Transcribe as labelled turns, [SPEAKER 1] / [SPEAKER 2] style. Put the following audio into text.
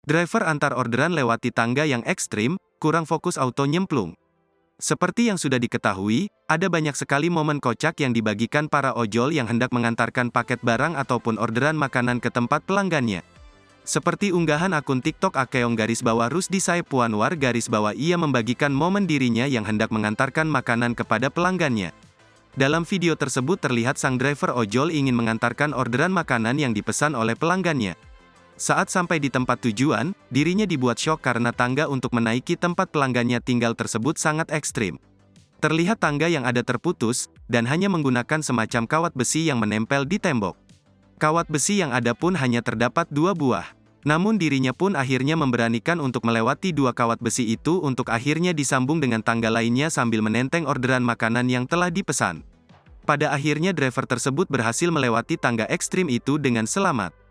[SPEAKER 1] Driver antar orderan lewati tangga yang ekstrim, kurang fokus auto nyemplung. Seperti yang sudah diketahui, ada banyak sekali momen kocak yang dibagikan para ojol yang hendak mengantarkan paket barang ataupun orderan makanan ke tempat pelanggannya. Seperti unggahan akun TikTok @Rusdi Saipwanwar ia membagikan momen dirinya yang hendak mengantarkan makanan kepada pelanggannya. Dalam video tersebut terlihat sang driver ojol ingin mengantarkan orderan makanan yang dipesan oleh pelanggannya. Saat sampai di tempat tujuan, dirinya dibuat syok karena tangga untuk menaiki tempat pelanggannya tinggal tersebut sangat ekstrim. Terlihat tangga yang ada terputus, dan hanya menggunakan semacam kawat besi yang menempel di tembok. Kawat besi yang ada pun hanya terdapat 2 buah. Namun dirinya pun akhirnya memberanikan untuk melewati 2 kawat besi itu untuk akhirnya disambung dengan tangga lainnya sambil menenteng orderan makanan yang telah dipesan. Pada akhirnya driver tersebut berhasil melewati tangga ekstrim itu dengan selamat.